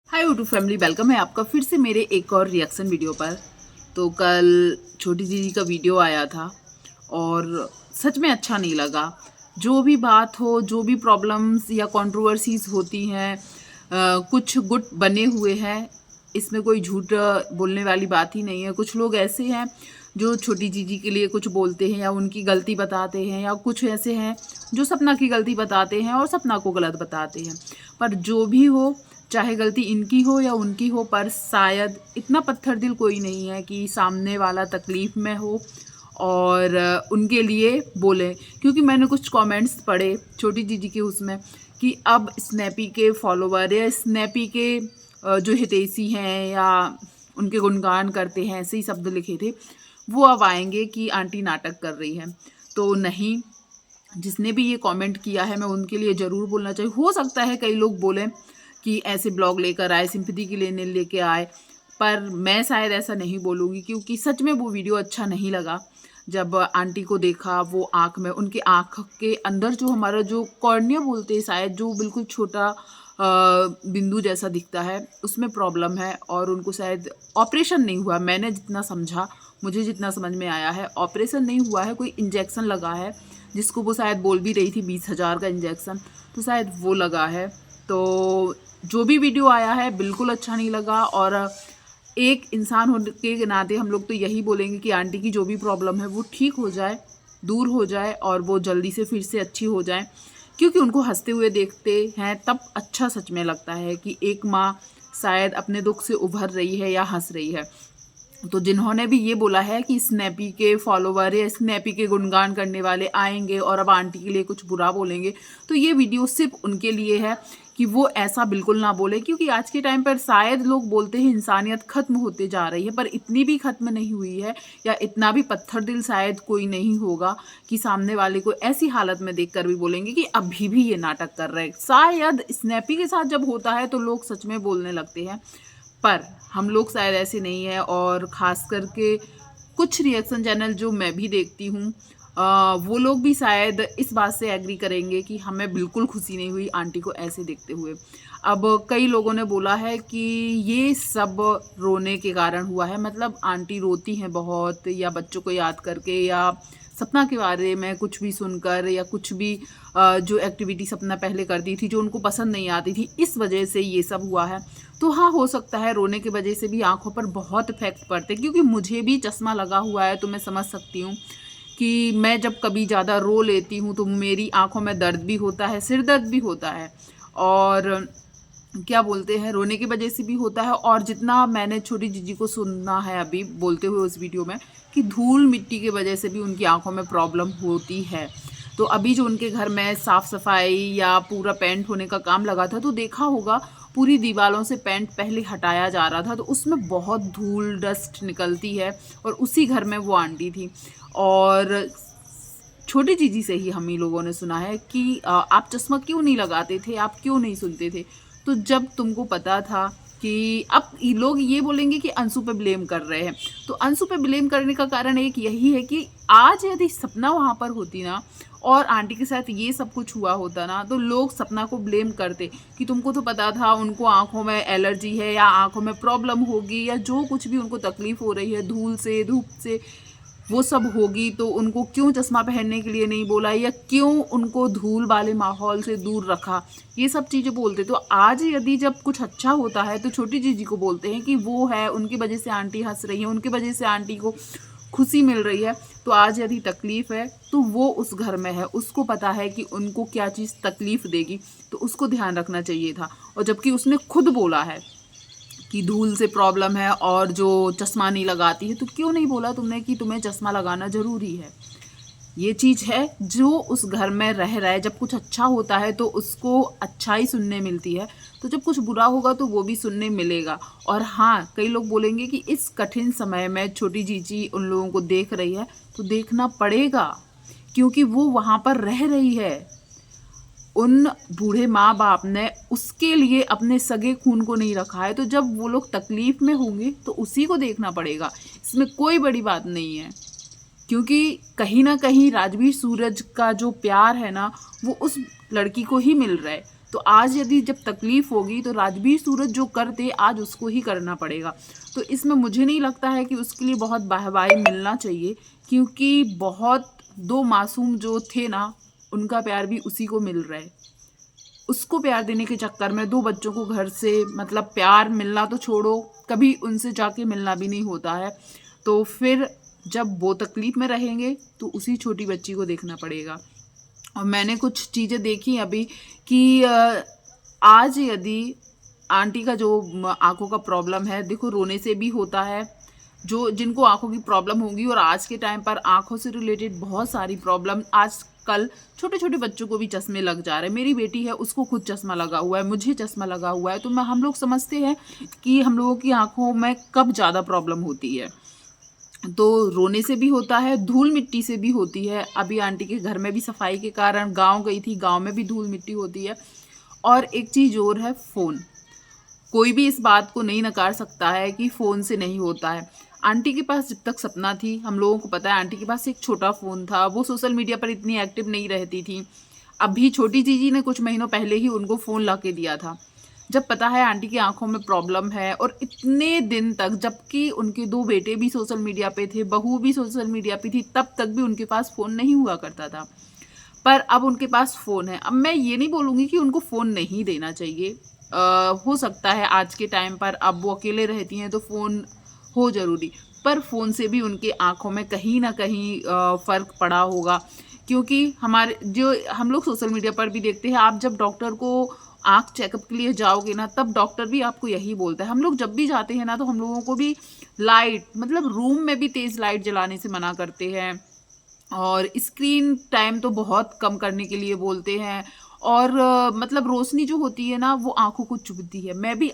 Hi YouTube family, welcome है आपका फिर से मेरे एक और रिएक्शन वीडियो पर। तो कल छोटी दीदी का वीडियो आया था और सच में अच्छा नहीं लगा। जो भी बात हो, जो भी प्रॉब्लम्स या कंट्रोवर्सीज होती हैं, कुछ गुट बने हुए हैं। इसमें कोई झूठ बोलने वाली बात ही नहीं है। कुछ लोग ऐसे हैं जो छोटी जीजी के लिए कुछ बोलते हैं या उनकी गलती बताते हैं, या कुछ ऐसे हैं जो सपना की गलती बताते हैं और सपना को गलत बताते हैं। पर जो भी हो, चाहे गलती इनकी हो या उनकी हो, पर शायद इतना पत्थर दिल कोई नहीं है कि सामने वाला तकलीफ़ में हो और उनके लिए बोले। क्योंकि मैंने कुछ कमेंट्स पढ़े छोटी जीजी के उसमें कि अब स्नैपी के फॉलोवर या स्नैपी के जो हितैषी हैं या उनके गुणगान करते हैं, ऐसे ही शब्द लिखे थे, वो अब आएंगे कि आंटी नाटक कर रही है। तो नहीं, जिसने भी ये कमेंट किया है मैं उनके लिए ज़रूर बोलना चाहिए। हो सकता है कई लोग बोलें कि ऐसे ब्लॉग लेकर आए, सिंपैथी के लिए लेके आए, पर मैं शायद ऐसा नहीं बोलूँगी क्योंकि सच में वो वीडियो अच्छा नहीं लगा। जब आंटी को देखा, वो आँख में, उनके आँख के अंदर जो हमारा जो कॉर्निया बोलते हैं शायद, जो बिल्कुल छोटा बिंदु जैसा दिखता है, उसमें प्रॉब्लम है और उनको शायद ऑपरेशन नहीं हुआ। मैंने जितना समझा, मुझे जितना समझ में आया है, ऑपरेशन नहीं हुआ है, कोई इंजेक्शन लगा है, जिसको वो शायद बोल भी रही थी 20,000 का इंजेक्शन, तो शायद वो लगा है। तो जो भी वीडियो आया है बिल्कुल अच्छा नहीं लगा। और एक इंसान होने के नाते हम लोग तो यही बोलेंगे कि आंटी की जो भी प्रॉब्लम है वो ठीक हो जाए, दूर हो जाए और वो जल्दी से फिर से अच्छी हो जाए। क्योंकि उनको हंसते हुए देखते हैं तब अच्छा सच में लगता है कि एक माँ शायद अपने दुख से उभर रही है या हंस रही है। तो जिन्होंने भी ये बोला है कि स्नैपी के फॉलोवर या स्नैपी के गुणगान करने वाले आएंगे और अब आंटी के लिए कुछ बुरा बोलेंगे, तो ये वीडियो सिर्फ उनके लिए है कि वो ऐसा बिल्कुल ना बोले। क्योंकि आज के टाइम पर शायद लोग बोलते हैं इंसानियत खत्म होते जा रही है, पर इतनी भी खत्म नहीं हुई है, या इतना भी पत्थर दिल शायद कोई नहीं होगा कि सामने वाले को ऐसी हालत में देखकर भी बोलेंगे कि अभी भी ये नाटक कर रहे हैं। शायद स्नैपी के साथ जब होता है तो लोग सच में बोलने लगते हैं, पर हम लोग शायद ऐसे नहीं है। और ख़ास करके कुछ रिएक्शन चैनल जो मैं भी देखती हूँ, वो लोग भी शायद इस बात से एग्री करेंगे कि हमें बिल्कुल खुशी नहीं हुई आंटी को ऐसे देखते हुए। अब कई लोगों ने बोला है कि ये सब रोने के कारण हुआ है, मतलब आंटी रोती हैं बहुत, या बच्चों को याद करके, या सपना के बारे में कुछ भी सुनकर, या कुछ भी जो एक्टिविटी सपना पहले करती थी जो उनको पसंद नहीं आती थी, इस वजह से ये सब हुआ है। तो हाँ, हो सकता है रोने की वजह से भी आंखों पर बहुत इफेक्ट पड़ते हैं। क्योंकि मुझे भी चश्मा लगा हुआ है, तो मैं समझ सकती हूँ कि मैं जब कभी ज़्यादा रो लेती हूँ तो मेरी आंखों में दर्द भी होता है, सिर दर्द भी होता है, और क्या बोलते हैं, रोने की वजह से भी होता है। और जितना मैंने छोटी जीजी को सुना है अभी बोलते हुए उस वीडियो में, कि धूल मिट्टी की वजह से भी उनकी आंखों में प्रॉब्लम होती है। तो अभी जो उनके घर में साफ़ सफाई या पूरा पेंट होने का काम लगा था, तो देखा होगा पूरी दीवारों से पेंट पहले हटाया जा रहा था, तो उसमें बहुत धूल डस्ट निकलती है। और उसी घर में वो आंटी थी। और छोटी जीजी से ही हम ही लोगों ने सुना है कि आप चश्मा क्यों नहीं लगाते थे, आप क्यों नहीं सुनते थे। तो जब तुमको पता था कि अब लोग ये बोलेंगे कि अंशु पे ब्लेम कर रहे हैं, तो अंशु पे ब्लेम करने का कारण एक यही है कि आज यदि सपना वहाँ पर होती ना और आंटी के साथ ये सब कुछ हुआ होता ना, तो लोग सपना को ब्लेम करते कि तुमको तो पता था उनको आंखों में एलर्जी है या आंखों में प्रॉब्लम होगी, या जो कुछ भी उनको तकलीफ हो रही है धूल से, धूप से, वो सब होगी, तो उनको क्यों चश्मा पहनने के लिए नहीं बोला, या क्यों उनको धूल वाले माहौल से दूर रखा, ये सब चीज़ें बोलते। तो आज यदि जब कुछ अच्छा होता है तो छोटी जीजी को बोलते हैं कि वो है, उनकी वजह से आंटी हंस रही है, उनकी वजह से आंटी को खुशी मिल रही है। तो आज यदि तकलीफ़ है तो वो उस घर में है, उसको पता है कि उनको क्या चीज़ तकलीफ़ देगी, तो उसको ध्यान रखना चाहिए था। और जबकि उसने खुद बोला है कि धूल से प्रॉब्लम है और जो चश्मा नहीं लगाती है, तो क्यों नहीं बोला तुमने कि तुम्हें चश्मा लगाना ज़रूरी है। ये चीज़ है जो उस घर में रह रहा है। जब कुछ अच्छा होता है तो उसको अच्छाई सुनने मिलती है, तो जब कुछ बुरा होगा तो वो भी सुनने मिलेगा। और हाँ, कई लोग बोलेंगे कि इस कठिन समय में छोटी जीजी उन लोगों को देख रही है, तो देखना पड़ेगा क्योंकि वो वहाँ पर रह रही है। उन बूढ़े माँ बाप ने उसके लिए अपने सगे खून को नहीं रखा है, तो जब वो लोग तकलीफ में होंगे तो उसी को देखना पड़ेगा। इसमें कोई बड़ी बात नहीं है। क्योंकि कहीं ना कहीं राजवीर सूरज का जो प्यार है ना, वो उस लड़की को ही मिल रहा है। तो आज यदि जब तकलीफ़ होगी तो राजवीर सूरज जो करते आज उसको ही करना पड़ेगा। तो इसमें मुझे नहीं लगता है कि उसके लिए बहुत वाहवाही मिलना चाहिए, क्योंकि बहुत 2 मासूम जो थे ना, उनका प्यार भी उसी को मिल रहा है। उसको प्यार देने के चक्कर में 2 बच्चों को घर से मतलब प्यार मिलना तो छोड़ो, कभी उनसे जाके मिलना भी नहीं होता है। तो फिर जब वो तकलीफ़ में रहेंगे तो उसी छोटी बच्ची को देखना पड़ेगा। और मैंने कुछ चीज़ें देखी अभी कि आज यदि आंटी का जो आँखों का प्रॉब्लम है, देखो रोने से भी होता है, जो जिनको आँखों की प्रॉब्लम होगी, और आज के टाइम पर आँखों से रिलेटेड बहुत सारी प्रॉब्लम आजकल छोटे-छोटे बच्चों को भी चश्मे लग जा रहे हैं। मेरी बेटी है, उसको खुद चश्मा लगा हुआ है, मुझे चश्मा लगा हुआ है। तो हम लोग समझते हैं कि हम लोगों की आँखों में कब ज़्यादा प्रॉब्लम होती है। तो रोने से भी होता है, धूल मिट्टी से भी होती है। अभी आंटी के घर में भी सफाई के कारण गाँव गई थी, गाँव में भी धूल मिट्टी होती है। और एक चीज़ और है, फ़ोन। कोई भी इस बात को नहीं नकार सकता है कि फ़ोन से नहीं होता है। आंटी के पास जब तक सपना थी, हम लोगों को पता है आंटी के पास एक छोटा फ़ोन था, वो सोशल मीडिया पर इतनी एक्टिव नहीं रहती थी। अभी छोटी जीजी ने कुछ महीनों पहले ही उनको फ़ोन ला के दिया था। जब पता है आंटी की आँखों में प्रॉब्लम है, और इतने दिन तक, जबकि उनके 2 बेटे भी सोशल मीडिया पे थे, बहू भी सोशल मीडिया पे थी, तब तक भी उनके पास फ़ोन नहीं हुआ करता था। पर अब उनके पास फ़ोन है। अब मैं ये नहीं बोलूँगी कि उनको फ़ोन नहीं देना चाहिए। हो सकता है आज के टाइम पर अब वो अकेले रहती हैं तो फ़ोन हो ज़रूरी, पर फ़ोन से भी उनकी आँखों में कहीं न कहीं फ़र्क पड़ा होगा। क्योंकि हमारे जो हम लोग सोशल मीडिया पर भी देखते हैं, आप जब डॉक्टर को आँख चेकअप के लिए जाओगे ना, तब डॉक्टर भी आपको यही बोलता है। हम लोग जब भी जाते हैं ना, तो हम लोगों को भी लाइट मतलब रूम में भी तेज़ लाइट जलाने से मना करते हैं, और स्क्रीन टाइम तो बहुत कम करने के लिए बोलते हैं। और मतलब रोशनी जो होती है ना, वो आँखों को चुभती है। मैं भी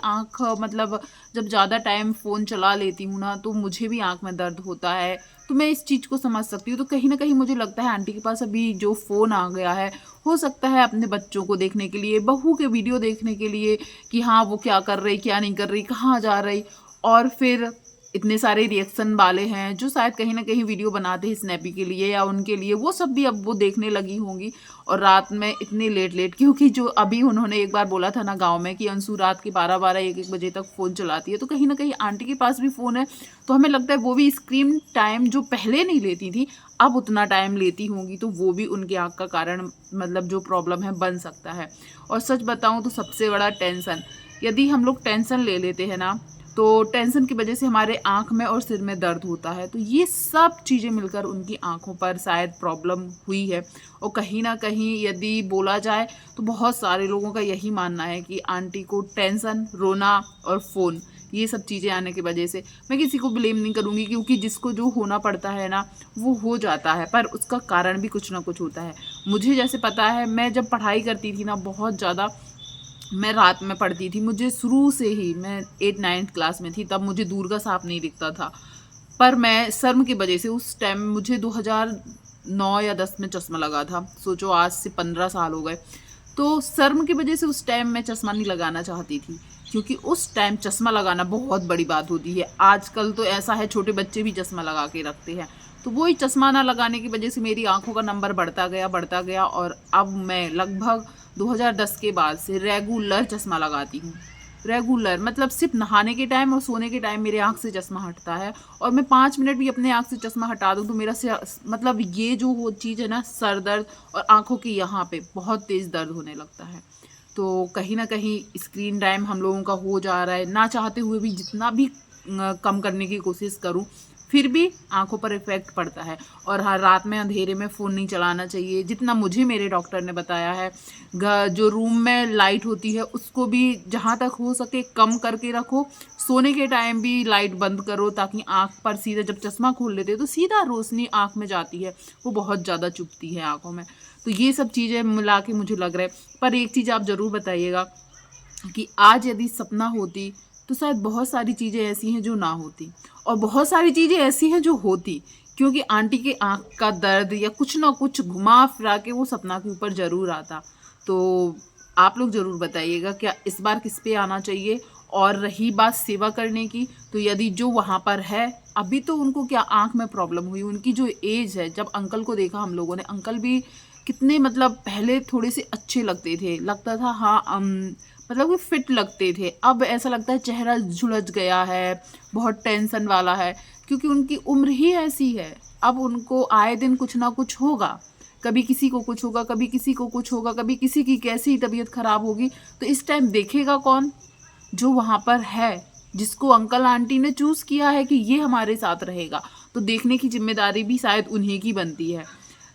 मतलब जब ज़्यादा टाइम फ़ोन चला लेती हूँ ना, तो मुझे भी आँख में दर्द होता है। तो मैं इस चीज़ को समझ सकती हूँ। तो कहीं न कहीं मुझे लगता है आंटी के पास अभी जो फ़ोन आ गया है, हो सकता है अपने बच्चों को देखने के लिए, बहू के वीडियो देखने के लिए, कि हाँ, वो क्या कर रही, क्या नहीं कर रही, कहाँ जा रही। और फिर इतने सारे रिएक्शन वाले हैं जो शायद कहीं न कहीं वीडियो बनाते हैं स्नैपी के लिए या उनके लिए, वो सब भी अब वो देखने लगी होंगी। और रात में इतने लेट-लेट, क्योंकि जो अभी उन्होंने एक बार बोला था ना गाँव में कि अंशु रात के 12-12, 1-1 बजे तक फ़ोन चलाती है, तो कहीं न कहीं आंटी के पास भी फ़ोन है। तो हमें लगता है वो भी स्क्रीन टाइम जो पहले नहीं लेती थी, अब उतना टाइम लेती होंगी, तो वो भी उनकी आँख का कारण मतलब जो प्रॉब्लम है बन सकता है। और सच बताऊँ तो सबसे बड़ा टेंशन, यदि हम लोग टेंशन ले लेते हैं ना, तो टेंशन की वजह से हमारे आँख में और सिर में दर्द होता है। तो ये सब चीज़ें मिलकर उनकी आँखों पर शायद प्रॉब्लम हुई है। और कहीं न कहीं यदि बोला जाए तो बहुत सारे लोगों का यही मानना है कि आंटी को टेंशन, रोना और फ़ोन, ये सब चीज़ें आने की वजह से। मैं किसी को ब्लेम नहीं करूँगी, क्योंकि जिसको जो होना पड़ता है ना, वो हो जाता है, पर उसका कारण भी कुछ ना कुछ होता है। मुझे जैसे पता है, मैं जब पढ़ाई करती थी ना, बहुत ज़्यादा मैं रात में पढ़ती थी। मुझे शुरू से ही, मैं 8-9th क्लास में थी, तब मुझे दूर का साँप नहीं दिखता था। पर मैं शर्म की वजह से उस टाइम मुझे 2009 या 10 में चश्मा लगा था। सोचो आज से 15 साल हो गए। तो शर्म की वजह से उस टाइम मैं चश्मा नहीं लगाना चाहती थी, क्योंकि उस टाइम चश्मा लगाना बहुत बड़ी बात होती है। आजकल तो ऐसा है, छोटे बच्चे भी चश्मा लगा के रखते हैं। तो वही चश्मा ना लगाने की वजह से मेरी आँखों का नंबर बढ़ता गया, और अब मैं लगभग 2010 के बाद से रेगुलर चश्मा लगाती हूँ। रेगुलर मतलब सिर्फ नहाने के टाइम और सोने के टाइम मेरे आँख से चश्मा हटता है, और मैं 5 मिनट भी अपने आँख से चश्मा हटा दूँ तो मेरा मतलब ये जो वो चीज़ है ना, सर दर्द और आँखों के यहाँ पे बहुत तेज़ दर्द होने लगता है। तो कहीं न कहीं स्क्रीन टाइम हम लोगों का हो जा रहा है, ना चाहते हुए भी, जितना भी कम करने की कोशिश करूँ, फिर भी आँखों पर इफ़ेक्ट पड़ता है। और हाँ, रात में अंधेरे में फ़ोन नहीं चलाना चाहिए, जितना मुझे मेरे डॉक्टर ने बताया है। जो रूम में लाइट होती है उसको भी जहाँ तक हो सके कम करके रखो। सोने के टाइम भी लाइट बंद करो, ताकि आँख पर सीधा, जब चश्मा खोल लेते हो तो सीधा रोशनी आँख में जाती है, वो बहुत ज़्यादा चुभती है आँखों में। तो ये सब चीज़ें मिला के मुझे लग रहा है। पर एक चीज़ आप ज़रूर बताइएगा कि आज यदि सपना होती, तो शायद बहुत सारी चीज़ें ऐसी हैं जो ना होती, और बहुत सारी चीज़ें ऐसी हैं जो होती, क्योंकि आंटी के आँख का दर्द या कुछ ना कुछ घुमा फिरा के वो सपना के ऊपर ज़रूर आता। तो आप लोग ज़रूर बताइएगा, क्या इस बार किस पे आना चाहिए। और रही बात सेवा करने की, तो यदि जो वहाँ पर है, अभी तो उनको क्या आँख में प्रॉब्लम हुई, उनकी जो एज है, जब अंकल को देखा हम लोगों ने, अंकल भी कितने मतलब पहले थोड़े से अच्छे लगते थे, लगता था हाँ मतलब वो फिट लगते थे। अब ऐसा लगता है चेहरा झुलस गया है, बहुत टेंशन वाला है, क्योंकि उनकी उम्र ही ऐसी है। अब उनको आए दिन कुछ ना कुछ होगा, कभी किसी को कुछ होगा, कभी किसी को कुछ होगा, कभी किसी की कैसी तबीयत खराब होगी। तो इस टाइम देखेगा कौन? जो वहाँ पर है, जिसको अंकल आंटी ने चूज़ किया है कि ये हमारे साथ रहेगा, तो देखने की जिम्मेदारी भी शायद उन्हीं की बनती है।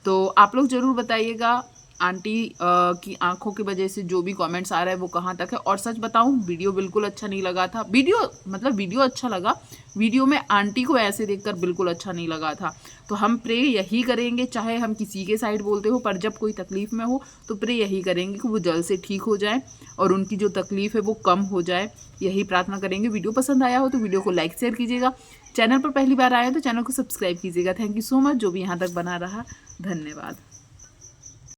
तो आप लोग ज़रूर बताइएगा आंटी की आंखों की वजह से जो भी कमेंट्स आ रहा है वो कहाँ तक है। और सच बताऊं, वीडियो बिल्कुल अच्छा नहीं लगा था। वीडियो अच्छा लगा, वीडियो में आंटी को ऐसे देखकर बिल्कुल अच्छा नहीं लगा था। तो हम प्रे यही करेंगे, चाहे हम किसी के साइड बोलते हो, पर जब कोई तकलीफ़ में हो तो प्रे यही करेंगे कि वो जल्द से ठीक हो जाए और उनकी जो तकलीफ़ है वो कम हो जाए, यही प्रार्थना करेंगे। वीडियो पसंद आया हो तो वीडियो को लाइक शेयर कीजिएगा। चैनल पर पहली बार आए तो चैनल को सब्सक्राइब कीजिएगा। थैंक यू सो मच जो भी यहाँ तक बना रहा, धन्यवाद।